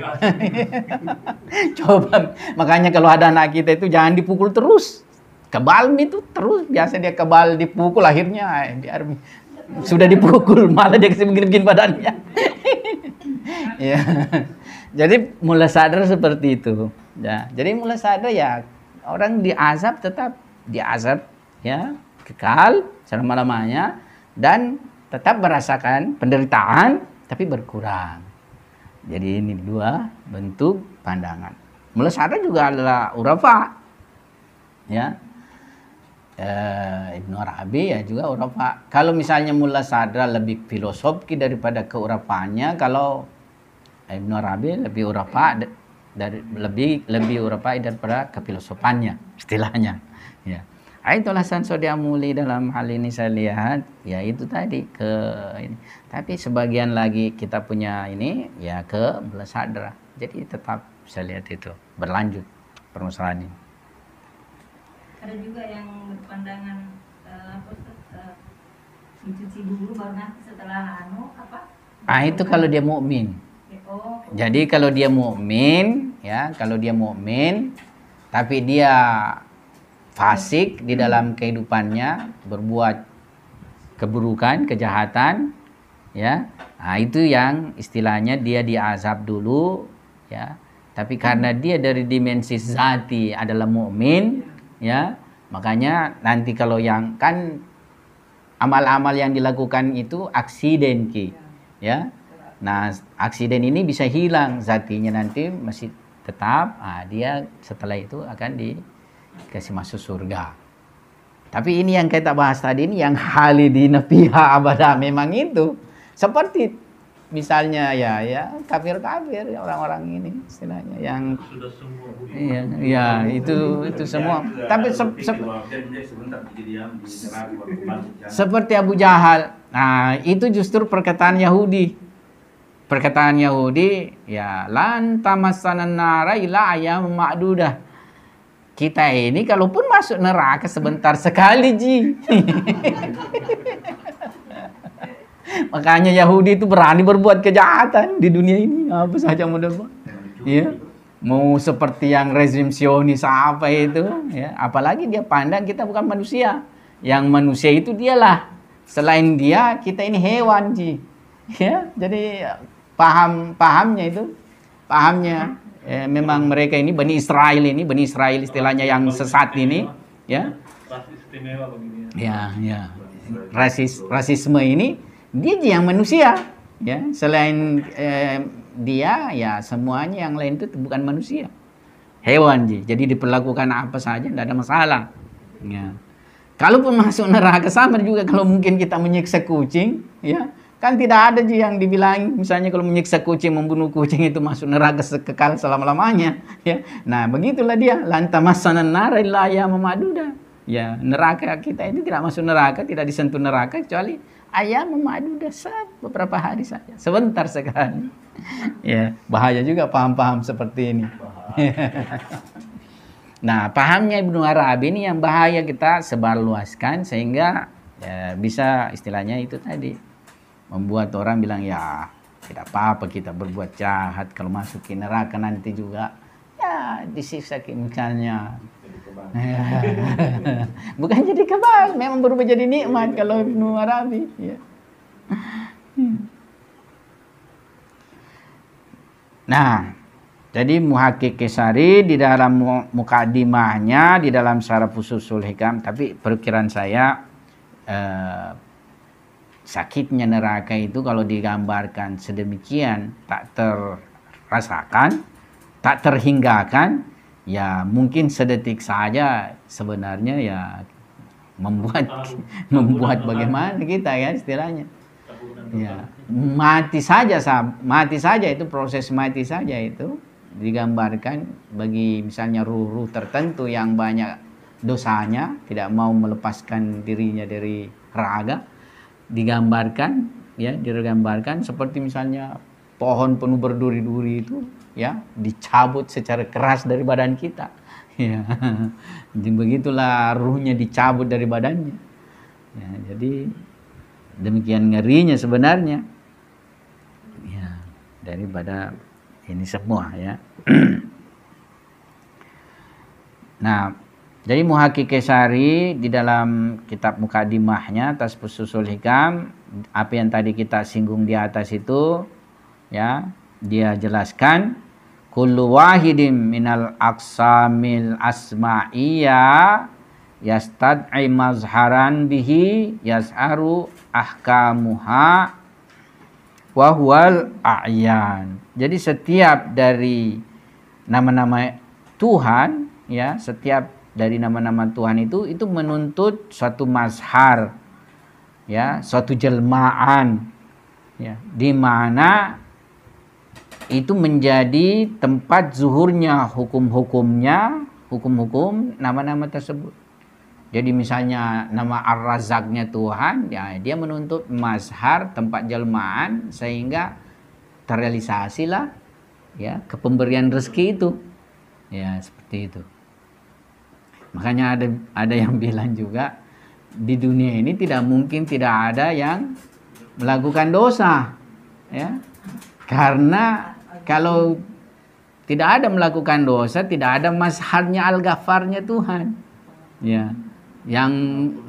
Coba, makanya kalau ada anak kita itu jangan dipukul terus. Kebal itu terus, biasa dia kebal dipukul, akhirnya biar sudah dipukul malah dia kasih begini-begini badannya. Ya. Jadi mulai sadar seperti itu. Ya. Jadi mulai sadar ya orang diazab tetap diazab ya, kekal selama-lamanya dan tetap merasakan penderitaan tapi berkurang. Jadi ini dua bentuk pandangan. Mulai sadar juga adalah urafa. Ya. Ibnu Arabi ya juga urafa. Kalau misalnya mulai sadar lebih filosofi daripada keurafannya, kalau Ibnu Arabi lebih urafa dari lebih urafa daripada kefilosofannya istilahnya. Ya. Itulah Sansodi Amuli dalam hal ini saya lihat ya itu tadi ke ini. Tapi sebagian lagi kita punya ini ya ke belasadra. Jadi tetap saya lihat itu berlanjut permasalahan ini. Ada juga yang berpandangan dicuci dulu baru nanti setelah itu kalau dia mukmin. Oh. Jadi kalau dia mukmin ya, kalau dia mukmin tapi dia fasik di dalam kehidupannya, berbuat keburukan, kejahatan, ya, nah, itu yang istilahnya dia diazab dulu, ya. Tapi karena dia dari dimensi zati adalah mukmin, ya, makanya nanti kalau yang kan amal-amal yang dilakukan itu aksiden ya. Nah, aksiden ini bisa hilang, zatinya nanti masih tetap, nah, dia setelah itu akan dikasih masuk surga. Tapi ini yang kita bahas tadi ini yang halidina fiha abada, memang itu seperti misalnya ya kafir-kafir orang-orang ini istilahnya yang sudah semua iya itu semua. Tapi seperti Abu Jahal. Nah, itu justru perkataan Yahudi. Perkataan Yahudi ya lan tamassanan nara ila ayyam ma'dudah. Kita ini kalaupun masuk neraka sebentar sekali ji. Makanya Yahudi itu berani berbuat kejahatan di dunia ini apa saja model. Ya. Mau seperti yang rezim Sionis apa itu ya, apalagi dia pandang kita bukan manusia. Yang manusia itu dialah. Selain dia kita ini hewan ji. Ya, jadi pahamnya memang mereka ini Bani Israel istilahnya yang sesat ini ya. Ya. Rasisme ini dia yang manusia ya. Selain dia ya semuanya yang lain itu bukan manusia. Hewan ji. Jadi diperlakukan apa saja tidak ada masalah. Ya. Kalaupun masuk neraka sama juga kalau mungkin kita menyiksa kucing ya. Kan tidak ada yang dibilang misalnya kalau menyiksa kucing, membunuh kucing itu masuk neraka kekal selama-lamanya ya. Nah, begitulah dia lantamassanan nar illa ayyaman ma'dudah. Ya, neraka kita ini tidak masuk neraka, tidak disentuh neraka kecuali ayyaman ma'dudah beberapa hari saja, sebentar sekali. Ya, bahaya juga paham-paham seperti ini. Nah, pahamnya Ibnu Arabi ini yang bahaya kita sebarluaskan sehingga ya, bisa istilahnya itu tadi membuat orang bilang ya tidak apa-apa kita berbuat jahat kalau masuk ke neraka nanti juga ya disiksa misalnya. Bukan jadi kebal, memang berubah jadi nikmat kalau Ibnu Arabi ya. Nah, jadi Muhaqqiq Kesari di dalam mukadimahnya di dalam Syarah Fususul Hikam, tapi perkiraan saya sakitnya neraka itu kalau digambarkan sedemikian tak terrasakan, tak terhinggakan, ya mungkin sedetik saja sebenarnya ya membuat bagaimana kita ya istilahnya. Ya, mati saja itu proses mati saja itu digambarkan bagi misalnya ruh-ruh tertentu yang banyak dosanya tidak mau melepaskan dirinya dari raga. Digambarkan seperti misalnya pohon penuh berduri-duri itu ya dicabut secara keras dari badan kita ya. Jadi begitulah ruhnya dicabut dari badannya ya, jadi demikian ngerinya sebenarnya daripada ini semua ya. Nah, jadi Muhaqqiq Kesari di dalam kitab mukadimahnya Tasfususul Hikam, apa yang tadi kita singgung di atas itu ya, dia jelaskan kullu wahidin minal aqsamil asma'iyya yastad'i mazharan bihi yazharu ahkamuha wa huwal a'yan. Jadi setiap dari nama-nama Tuhan ya, setiap dari nama-nama Tuhan itu menuntut suatu mazhar ya, suatu jelmaan ya, di mana itu menjadi tempat zuhurnya hukum-hukumnya, hukum-hukum nama-nama tersebut. Jadi misalnya nama Ar-Razzaqnya Tuhan, ya dia menuntut mazhar, tempat jelmaan sehingga terrealisasilah ya kepemberian rezeki itu. Ya, seperti itu. Makanya ada yang bilang juga di dunia ini tidak mungkin tidak ada yang melakukan dosa. Ya. Karena kalau tidak ada melakukan dosa, tidak ada mazharnya Al-Ghaffarnya Tuhan. Ya. Yang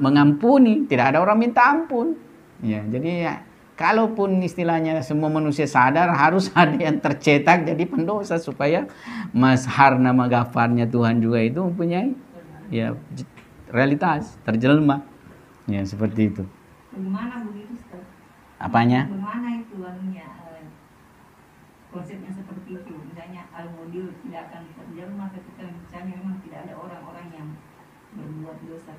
mengampuni, tidak ada orang minta ampun. Ya, jadi ya, kalaupun istilahnya semua manusia sadar, harus ada yang tercetak jadi pendosa supaya mazhar nama Ghaffarnya Tuhan juga itu mempunyai ya realitas terjelma. Ya, seperti itu. Bagaimana begitu, Ustaz? Apanya? Bagaimana itu anunya konsepnya seperti itu? Misalnya al-mudil tidak akan terjelma ketika misalnya memang tidak ada orang-orang yang berbuat dosa.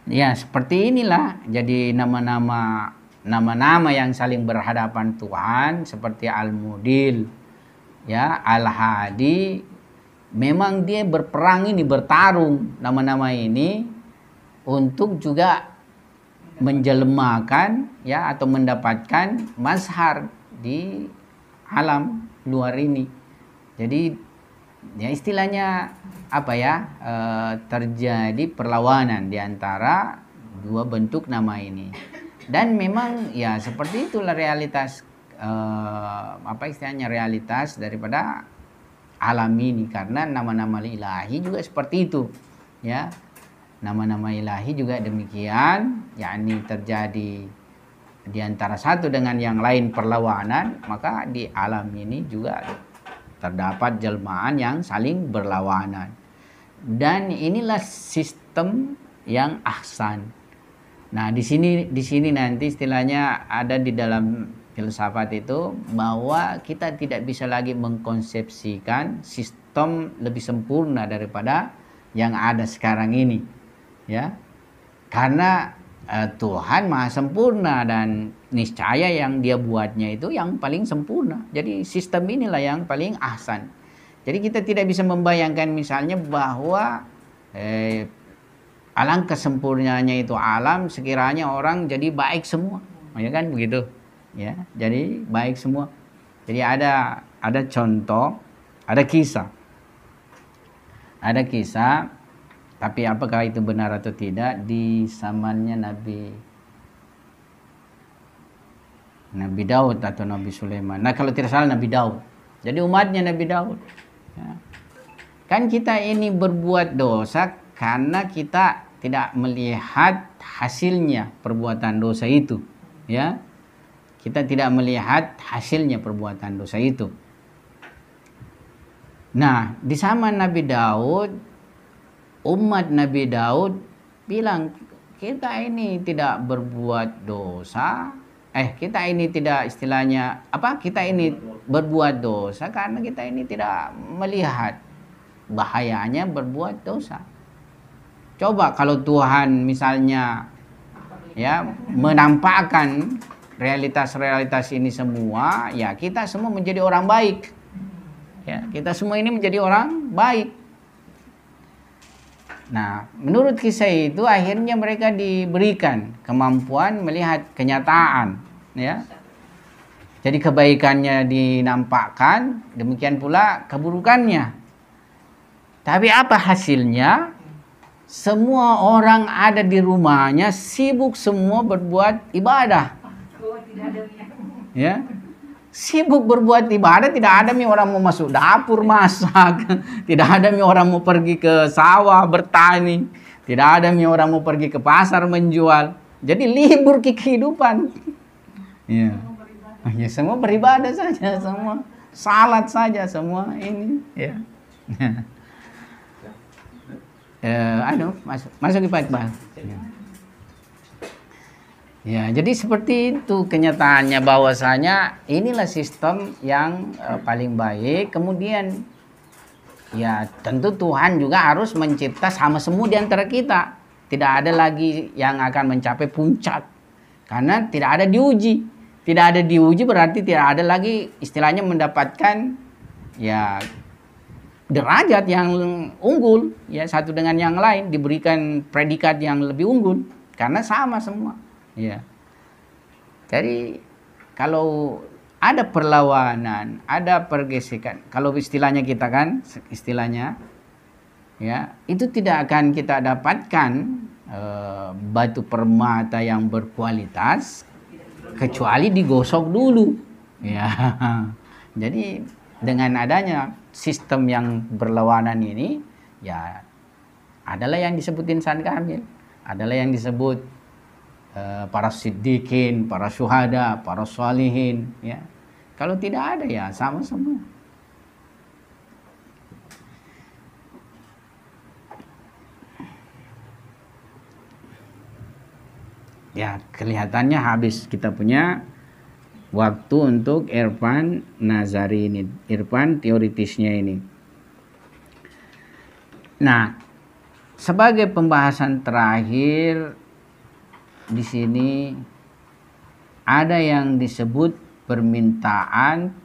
Ya, seperti inilah. Jadi nama-nama yang saling berhadapan Tuhan seperti Al-Mudil, ya, Al-Hadi, memang dia berperang ini, bertarung nama-nama ini untuk juga menjelmakan ya atau mendapatkan mazhar di alam luar ini. Jadi ya istilahnya apa ya, terjadi perlawanan di antara dua bentuk nama ini. Dan memang ya seperti itulah realitas apa istilahnya, realitas daripada alam ini, karena nama-nama ilahi juga seperti itu ya. Nama-nama ilahi juga demikian, yakni terjadi di antara satu dengan yang lain perlawanan, maka di alam ini juga terdapat jelmaan yang saling berlawanan. Dan inilah sistem yang ahsan. Nah, di sini nanti istilahnya ada di dalam filsafat itu bahwa kita tidak bisa lagi mengkonsepsikan sistem lebih sempurna daripada yang ada sekarang ini. Ya. Karena Tuhan maha sempurna dan niscaya yang dia buatnya itu yang paling sempurna. Jadi sistem inilah yang paling ahsan. Jadi kita tidak bisa membayangkan misalnya bahwa alangkah sempurnanya itu alam sekiranya orang jadi baik semua. Ya kan begitu. Ya, jadi baik semua. Jadi ada contoh, ada kisah. Ada kisah, tapi apakah itu benar atau tidak di zamannya Nabi Daud atau Nabi Sulaiman. Nah, kalau tidak salah Nabi Daud. Jadi umatnya Nabi Daud. Ya. Kan kita ini berbuat dosa karena kita tidak melihat hasilnya perbuatan dosa itu. Ya. Kita tidak melihat hasilnya perbuatan dosa itu. Nah, di zaman Nabi Daud, umat Nabi Daud bilang, kita ini tidak berbuat dosa. Kita ini tidak istilahnya, kita ini berbuat dosa karena kita ini tidak melihat bahayanya berbuat dosa. Coba kalau Tuhan misalnya ya menampakkan realitas-realitas ini semua, ya kita semua menjadi orang baik. Ya, kita semua ini menjadi orang baik. Nah, menurut kisah itu akhirnya mereka diberikan kemampuan melihat kenyataan, ya. Jadi kebaikannya dinampakkan, demikian pula keburukannya. Tapi apa hasilnya? Semua orang ada di rumahnya sibuk semua berbuat ibadah. Ya. sibuk berbuat ibadah, tidak ada orang mau masuk dapur masak, tidak ada orang mau pergi ke sawah bertani, tidak ada orang mau pergi ke pasar menjual. Jadi libur kehidupan. Ya. Ya, semua beribadah saja, semua salat saja, semua ini. Ya. Masuk Pak Iqbal. Ya, jadi seperti itu kenyataannya, bahwasanya inilah sistem yang paling baik. Kemudian ya tentu Tuhan juga harus mencipta sama semua di antara kita. Tidak ada lagi yang akan mencapai puncak karena tidak ada diuji. Tidak ada diuji berarti tidak ada lagi istilahnya mendapatkan ya derajat yang unggul, ya satu dengan yang lain diberikan predikat yang lebih unggul karena sama semua. Ya. Jadi kalau ada perlawanan, ada pergesekan, kalau istilahnya kita kan, istilahnya ya, itu tidak akan kita dapatkan batu permata yang berkualitas kecuali digosok dulu. Ya. Jadi dengan adanya sistem yang berlawanan ini, ya adalah yang disebut insan kamil, adalah yang disebut para siddiqin, para syuhada, para sholihin, ya. Kalau tidak ada ya sama semua. Ya, kelihatannya habis kita punya waktu untuk irfan nazari ini, irfan teoritisnya ini. Nah, sebagai pembahasan terakhir di sini ada yang disebut permintaan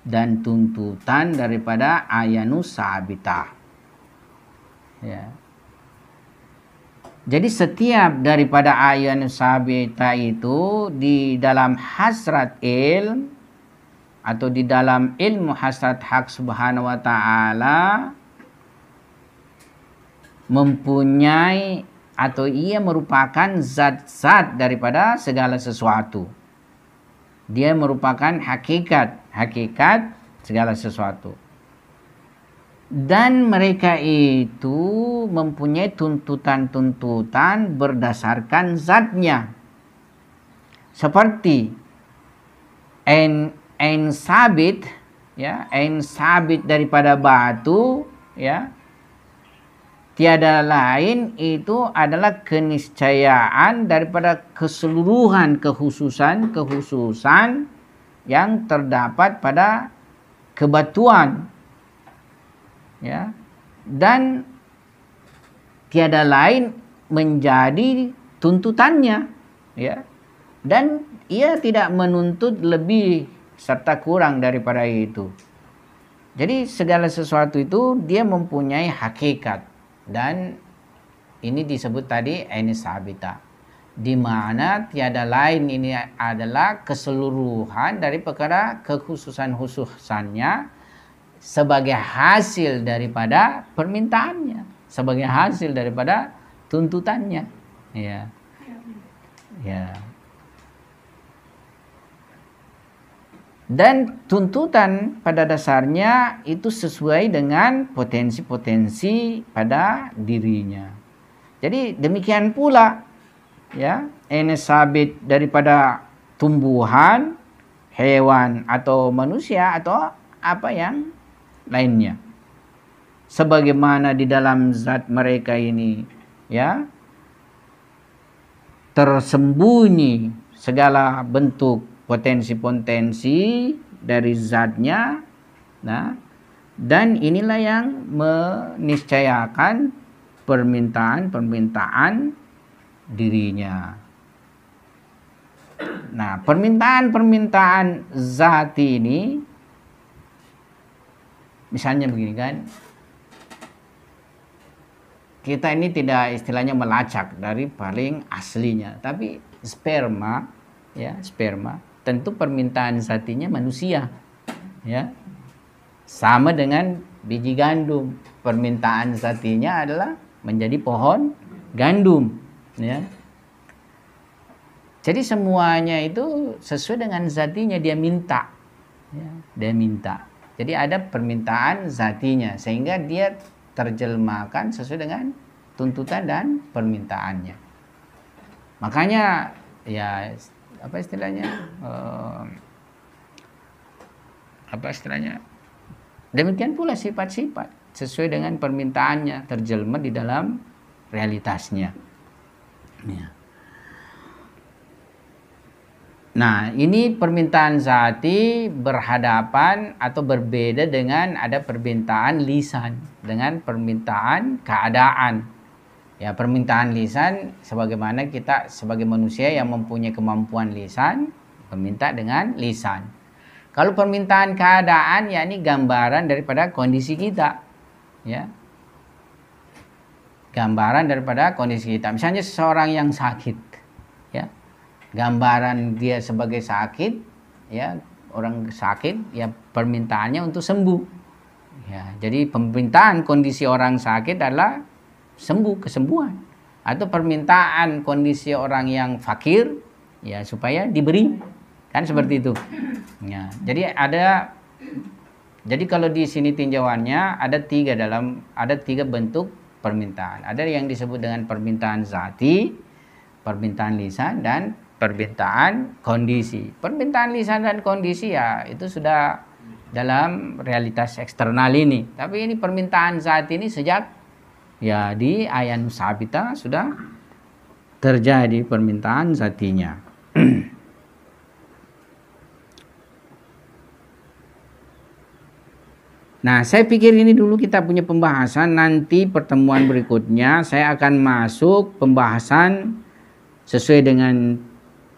dan tuntutan daripada ayanus sabitah. Ya. Jadi setiap daripada ayanus sabitah itu di dalam hasrat ilm atau di dalam ilmu hasrat hak subhanahu wa ta'ala mempunyai atau ia merupakan zat-zat daripada segala sesuatu. Dia merupakan hakikat segala sesuatu. Dan mereka itu mempunyai tuntutan-tuntutan berdasarkan zatnya. Seperti ain sabit, ya, ain sabit daripada batu, ya. Tiada lain itu adalah keniscayaan daripada keseluruhan kekhususan yang terdapat pada kebatuan, ya, dan tiada lain menjadi tuntutannya, ya, dan ia tidak menuntut lebih serta kurang daripada itu. Jadi segala sesuatu itu dia mempunyai hakikat. Dan ini disebut tadi ain sabita, di mana tiada lain ini adalah keseluruhan dari perkara kekhususannya sebagai hasil daripada permintaannya, sebagai hasil daripada tuntutannya. Ya. Ya. Dan tuntutan pada dasarnya itu sesuai dengan potensi-potensi pada dirinya. Jadi demikian pula, ya, ain sabit daripada tumbuhan, hewan atau manusia atau apa yang lainnya. Sebagaimana di dalam zat mereka ini, ya, tersembunyi segala bentuk potensi-potensi dari zatnya, nah, dan inilah yang meniscayakan permintaan dirinya. Nah, permintaan zati ini, misalnya begini kan, kita ini tidak istilahnya melacak dari paling aslinya, tapi sperma, ya, sperma tentu permintaan zatinya manusia, ya, sama dengan biji gandum, permintaan zatinya adalah menjadi pohon gandum, ya. Jadi semuanya itu sesuai dengan zatinya dia minta, Ya, dia minta. Jadi ada permintaan zatinya sehingga dia terjemahkan sesuai dengan tuntutan dan permintaannya. Makanya ya apa istilahnya? Demikian pula sifat-sifat sesuai dengan permintaannya terjelma di dalam realitasnya. Ya. Nah, ini permintaan zati berhadapan atau berbeda dengan ada permintaan lisan dengan permintaan keadaan. Ya, permintaan lisan sebagaimana kita sebagai manusia yang mempunyai kemampuan lisan meminta dengan lisan. Kalau permintaan keadaan yakni gambaran daripada kondisi kita. Ya. Gambaran daripada kondisi kita. Misalnya seseorang yang sakit, ya. Gambaran dia sebagai sakit, ya, orang sakit, ya permintaannya untuk sembuh. Ya, jadi permintaan kondisi orang sakit adalah sembuh, kesembuhan. Atau permintaan kondisi orang yang fakir, ya supaya diberi, kan seperti itu. Ya, jadi kalau di sini tinjauannya ada tiga bentuk permintaan. Ada yang disebut dengan permintaan zati, permintaan lisan, dan permintaan kondisi. Permintaan lisan dan kondisi ya itu sudah dalam realitas eksternal ini. Tapi ini permintaan saat ini sejak ya di ayan sabita sudah terjadi permintaan zatinya. Nah, saya pikir ini dulu kita punya pembahasan. Nanti pertemuan berikutnya saya akan masuk pembahasan sesuai dengan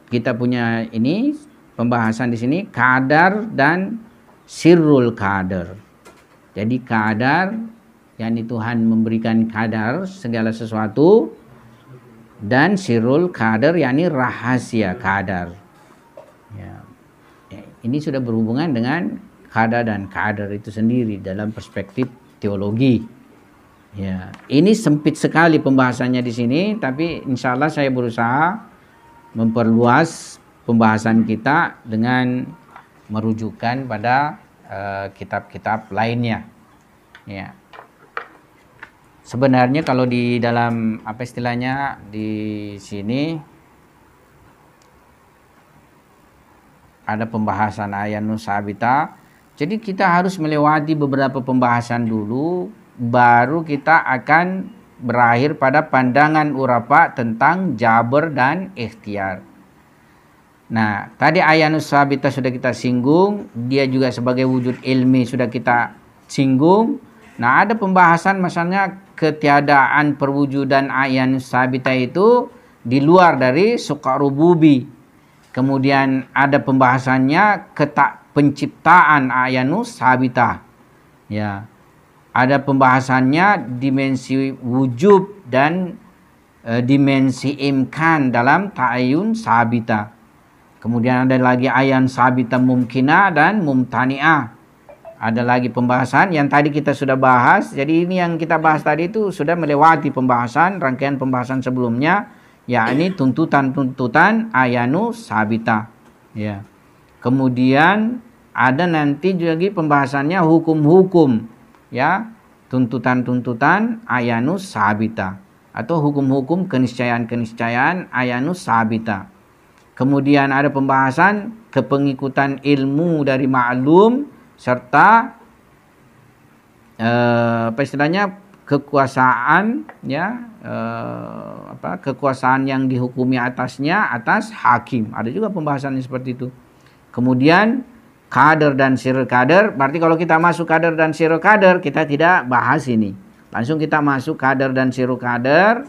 kita punya ini pembahasan di sini kadar dan sirrul kadar. Jadi kadar yakni Tuhan memberikan kadar segala sesuatu dan sirrul kadar yakni rahasia kadar. Ya. Ini sudah berhubungan dengan kadar dan kadar itu sendiri dalam perspektif teologi. Ya, ini sempit sekali pembahasannya di sini, tapi insya Allah saya berusaha memperluas pembahasan kita dengan merujukan pada kitab-kitab lainnya. Ya. Sebenarnya kalau di dalam apa istilahnya di sini ada pembahasan ayanus sabita. Jadi kita harus melewati beberapa pembahasan dulu, baru kita akan berakhir pada pandangan urapa tentang jabar dan ikhtiar. Nah, tadi ayanus sabita sudah kita singgung, dia juga sebagai wujud ilmi sudah kita singgung. Nah, ada pembahasan misalnya ketiadaan perwujudan ayanus sabita itu di luar dari suka rububi. Kemudian ada pembahasannya ketak penciptaan ayanus sabita. Ya. Ada pembahasannya dimensi wujud dan dimensi imkan dalam ta'ayun sabita. Kemudian ada lagi ayan sabita mumkinah dan mumtani'ah. Ada lagi pembahasan yang tadi kita sudah bahas. Jadi ini yang kita bahas tadi itu sudah melewati pembahasan, rangkaian pembahasan sebelumnya, yakni tuntutan-tuntutan ayanus sabita. Ya. Kemudian ada nanti lagi pembahasannya hukum-hukum. Ya, tuntutan-tuntutan ayanus sabita atau hukum-hukum keniscayaan-keniscayaan ayanus sabita. Kemudian ada pembahasan kepengikutan ilmu dari ma'lum serta apa istilahnya kekuasaan ya kekuasaan yang dihukumi atasnya atas hakim. Ada juga pembahasannya seperti itu. Kemudian kader dan sirul kader, berarti kalau kita masuk kader dan sirul kader, kita tidak bahas ini. Langsung kita masuk kader dan sirul kader,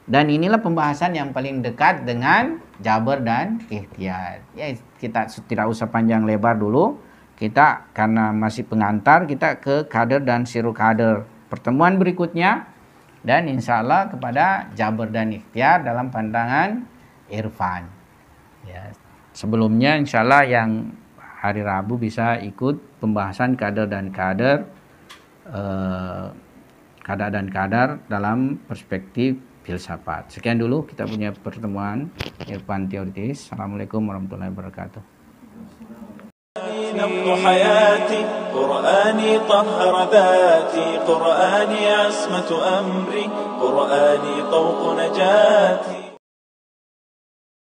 dan inilah pembahasan yang paling dekat dengan jabar dan ikhtiar. Ya, kita tidak usah panjang lebar dulu. Kita karena masih pengantar, kita ke kader dan sirul kader. Pertemuan berikutnya, dan insya Allah kepada jabar dan ikhtiar dalam pandangan irfan. Ya, sebelumnya insya Allah yang hari Rabu bisa ikut pembahasan kadar dan kadar dalam perspektif filsafat. Sekian dulu kita punya pertemuan irfan teoritis. Assalamualaikum warahmatullahi wabarakatuh. نبض حياتي قرآني طهر ذاتي قرآني عصمة أمري قرآني طوق نجاتي